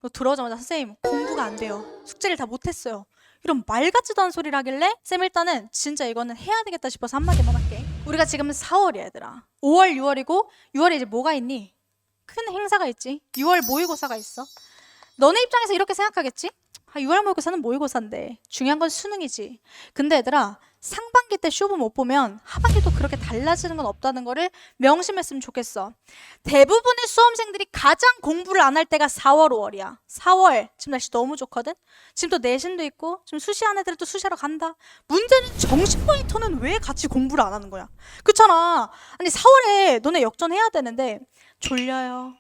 너 들어오자마자 선생님 공부가 안 돼요. 숙제를 다 못했어요. 이런 말 같지도 않은 소리를 하길래 쌤 일단은 진짜 이거는 해야 되겠다 싶어서 한마디만 할게. 우리가 지금 4월이야 얘들아. 5월, 6월이고 6월에 이제 뭐가 있니? 큰 행사가 있지. 6월 모의고사가 있어. 너네 입장에서 이렇게 생각하겠지? 6월 모의고사는 모의고사인데 중요한 건 수능이지. 근데 얘들아 상반기 때 쇼부 못 보면 하반기도 그렇게 달라지는 건 없다는 거를 명심했으면 좋겠어. 대부분의 수험생들이 가장 공부를 안 할 때가 4월, 5월이야. 4월 지금 날씨 너무 좋거든. 지금 또 내신도 있고 지금 수시한 애들은 또 수시하러 간다. 문제는 정식 모니터는 왜 같이 공부를 안 하는 거야? 그렇잖아. 아니 4월에 너네 역전해야 되는데 졸려요.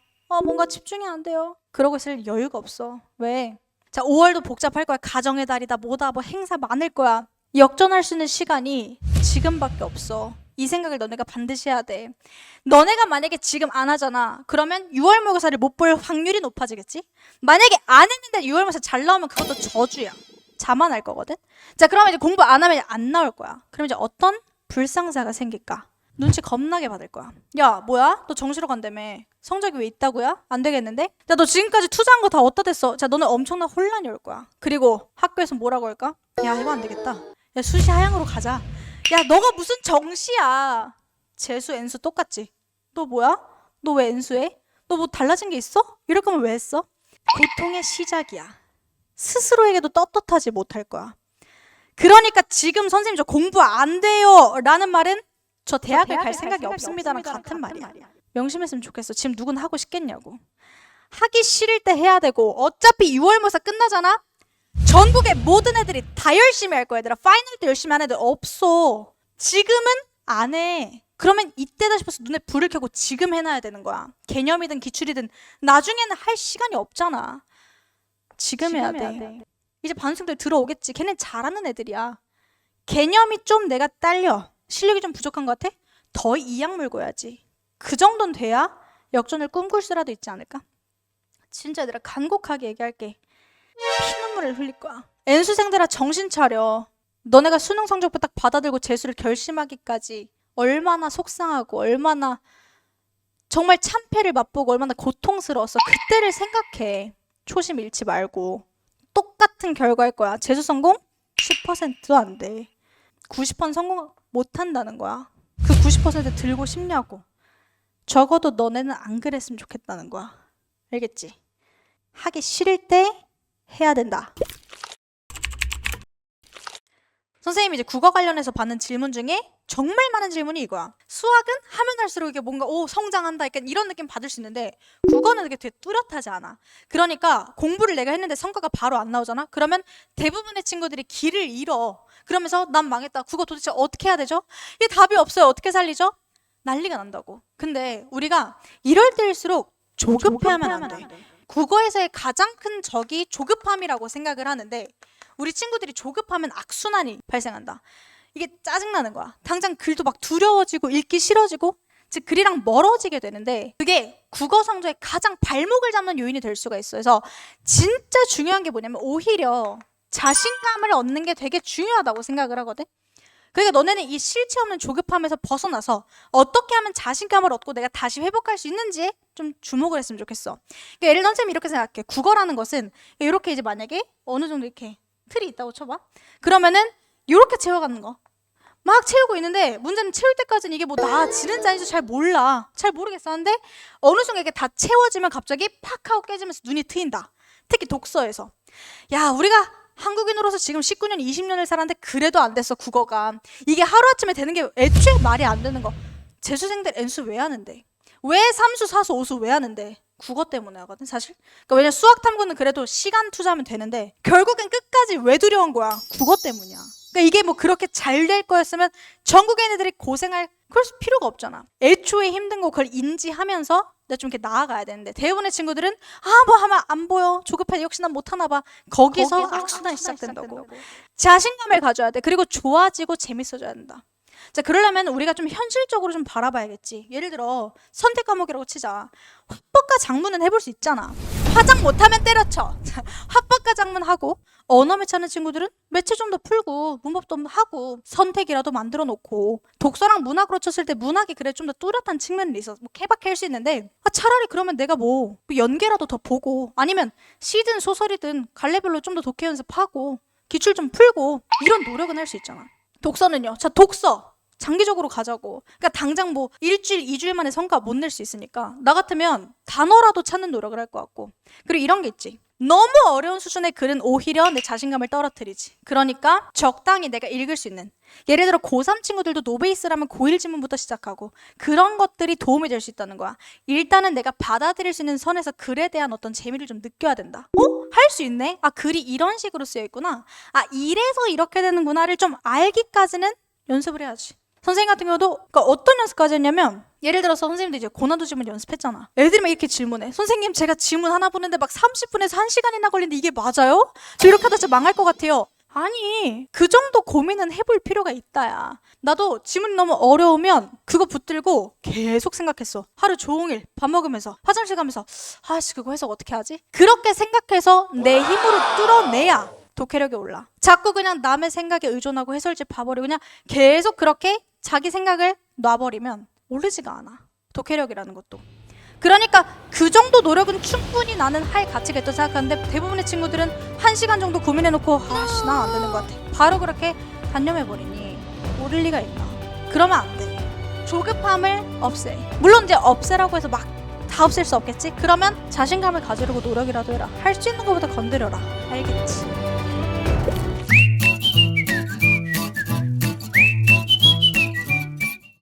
뭔가 집중이 안 돼요. 그러고 있을 여유가 없어. 왜? 자, 5월도 복잡할 거야. 가정의 달이다 뭐다 뭐 행사 많을 거야. 역전할 수 있는 시간이 지금밖에 없어. 이 생각을 너네가 반드시 해야 돼. 너네가 만약에 지금 안 하잖아. 그러면 6월 모의고사를 못 볼 확률이 높아지겠지? 만약에 안 했는데 6월 모의고사 잘 나오면 그것도 저주야. 자만할 거거든? 자, 그러면 이제 공부 안 하면 안 나올 거야. 그럼 이제 어떤 불상사가 생길까? 눈치 겁나게 받을 거야. 야, 뭐야? 너 정시로 간다며. 성적이 왜 있다고야? 안 되겠는데? 야, 너 지금까지 투자한 거 다 어디다 댔어? 자, 너는 엄청난 혼란이 올 거야. 그리고 학교에서 뭐라고 할까? 야, 이거 안 되겠다. 야, 수시 하향으로 가자. 야, 너가 무슨 정시야? 재수, N수 똑같지? 너 뭐야? 너 왜 N수해? 너 뭐 달라진 게 있어? 이럴 거면 왜 했어? 고통의 시작이야. 스스로에게도 떳떳하지 못할 거야. 그러니까 지금 선생님 저 공부 안 돼요 라는 말은 저 대학을 갈 생각이 없습니다랑 같은 말이야. 명심했으면 좋겠어. 지금 누군 하고 싶겠냐고. 하기 싫을 때 해야 되고 어차피 6월 모의고사 끝나잖아? 전국의 모든 애들이 다 열심히 할 거야. 얘들아. 파이널 때 열심히 하는 애들 없어. 지금은 안 해. 그러면 이때다 싶어서 눈에 불을 켜고 지금 해놔야 되는 거야. 개념이든 기출이든 나중에는 할 시간이 없잖아. 지금 해야 돼. 이제 반수생들 들어오겠지. 걔는 잘하는 애들이야. 개념이 좀 내가 딸려. 실력이 좀 부족한 것 같아? 더 이악 물고 해야지. 그 정도는 돼야 역전을 꿈꿀 수라도 있지 않을까? 진짜 얘들아 간곡하게 얘기할게. 피눈물을 흘릴 거야. N수생들아 정신 차려. 너네가 수능 성적표 딱 받아들고 재수를 결심하기까지 얼마나 속상하고 얼마나 정말 참패를 맛보고 얼마나 고통스러웠어. 그때를 생각해. 초심 잃지 말고. 똑같은 결과일 거야. 재수 성공 10%도 안 돼. 90% 성공 못 한다는 거야. 그 90% 들고 싶냐고. 적어도 너네는 안 그랬으면 좋겠다는 거야. 알겠지? 하기 싫을 때 해야 된다. 선생님이 이제 국어 관련해서 받는 질문 중에 정말 많은 질문이 이거야. 수학은 하면 할수록 이게 뭔가 성장한다 약간 이런 느낌 받을 수 있는데 국어는 이게 되게 뚜렷하지 않아. 그러니까 공부를 내가 했는데 성과가 바로 안 나오잖아. 그러면 대부분의 친구들이 길을 잃어. 그러면서 난 망했다. 국어 도대체 어떻게 해야 되죠? 이게 답이 없어요. 어떻게 살리죠? 난리가 난다고. 근데 우리가 이럴 때일수록 조급해하면 안 돼. 국어에서의 가장 큰 적이 조급함이라고 생각을 하는데 우리 친구들이 조급하면 악순환이 발생한다. 이게 짜증나는 거야. 당장 글도 막 두려워지고 읽기 싫어지고 즉 글이랑 멀어지게 되는데 그게 국어 성적의 가장 발목을 잡는 요인이 될 수가 있어요. 그래서 진짜 중요한 게 뭐냐면 오히려 자신감을 얻는 게 되게 중요하다고 생각을 하거든. 그러니까 너네는 이 실체 없는 조급함에서 벗어나서 어떻게 하면 자신감을 얻고 내가 다시 회복할 수 있는지에 좀 주목을 했으면 좋겠어. 그러니까 예를 들어 선생님이 이렇게 생각해. 국어라는 것은 이렇게 이제 만약에 어느 정도 이렇게 틀이 있다고 쳐봐. 그러면은 이렇게 채워가는 거. 막 채우고 있는데 문제는 채울 때까지는 이게 뭐 나아지는지 아닌지 잘 몰라. 잘 모르겠어. 근데 어느 순간 이게 다 채워지면 갑자기 팍 하고 깨지면서 눈이 트인다. 특히 독서에서. 야, 우리가 한국인으로서 지금 19년, 20년을 살았는데 그래도 안 됐어, 국어가. 이게 하루아침에 되는 게 애초에 말이 안 되는 거. 재수생들 N수 왜 하는데? 왜 삼수, 사수, 오수 왜 하는데? 국어 때문에 하거든, 사실. 그러니까 왜냐면 수학 탐구는 그래도 시간 투자하면 되는데 결국엔 끝까지 왜 두려운 거야? 국어 때문이야. 그러니까 이게 뭐 그렇게 잘 될 거였으면 전국의 애들이 고생할 그럴 필요가 없잖아. 애초에 힘든 거 그걸 인지하면서 내가 좀 이렇게 나아가야 되는데 대부분의 친구들은 뭐 하면 안 보여. 조급해. 역시 난 못하나 봐. 거기서 악순환이 시작된다고. 자신감을 가져야 돼. 그리고 좋아지고 재밌어져야 된다. 자, 그러려면 우리가 좀 현실적으로 좀 바라봐야겠지. 예를 들어 선택 과목이라고 치자. 화법과 작문은 해볼 수 있잖아. 화작 못하면 때려쳐. 화법과 작문 하고 언어 매체하는 친구들은 매체 좀 더 풀고 문법도 하고 선택이라도 만들어 놓고 독서랑 문학으로 쳤을 때 문학이 그래 좀 더 뚜렷한 측면이 있어. 뭐 케바케 할 수 있는데 차라리 그러면 내가 뭐 연계라도 더 보고 아니면 시든 소설이든 갈래별로 좀 더 독해 연습하고 기출 좀 풀고 이런 노력은 할 수 있잖아. 독서는요. 자, 독서 장기적으로 가자고. 그러니까 당장 뭐 일주일, 2주일 만에 성과 못 낼 수 있으니까 나 같으면 단어라도 찾는 노력을 할 것 같고. 그리고 이런 게 있지. 너무 어려운 수준의 글은 오히려 내 자신감을 떨어뜨리지. 그러니까 적당히 내가 읽을 수 있는. 예를 들어 고3 친구들도 노베이스라면 고1 지문부터 시작하고 그런 것들이 도움이 될 수 있다는 거야. 일단은 내가 받아들일 수 있는 선에서 글에 대한 어떤 재미를 좀 느껴야 된다. 할 수 있네? 아, 글이 이런 식으로 쓰여 있구나. 아, 이래서 이렇게 되는구나를 좀 알기까지는 연습을 해야지. 선생님 같은 경우도 그러니까 어떤 연습까지 했냐면 예를 들어서 선생님도 이제 고난도 질문 연습했잖아. 애들이 막 이렇게 질문해. 선생님 제가 질문 하나 보는데 막 30분에서 1시간이나 걸리는데 이게 맞아요? 저 이렇게 하다 진짜 망할 것 같아요. 아니 그 정도 고민은 해볼 필요가 있다야. 나도 지문이 너무 어려우면 그거 붙들고 계속 생각했어. 하루 종일 밥 먹으면서 화장실 가면서 아씨 그거 해석 어떻게 하지? 그렇게 생각해서 내 힘으로 뚫어내야 독해력이 올라. 자꾸 그냥 남의 생각에 의존하고 해설지 봐버리고 그냥 계속 그렇게 자기 생각을 놔버리면 오르지가 않아. 독해력이라는 것도. 그러니까 그 정도 노력은 충분히 나는 할 가치가 있다고 생각하는데 대부분의 친구들은 1시간 정도 고민해놓고 아씨 나 안 되는 것 같아. 바로 그렇게 단념해버리니 오를 리가 있나. 그러면 안 돼. 조급함을 없애. 물론 이제 없애라고 해서 막 다 없앨 수 없겠지? 그러면 자신감을 가지려고 노력이라도 해라. 할 수 있는 것보다 건드려라. 알겠지?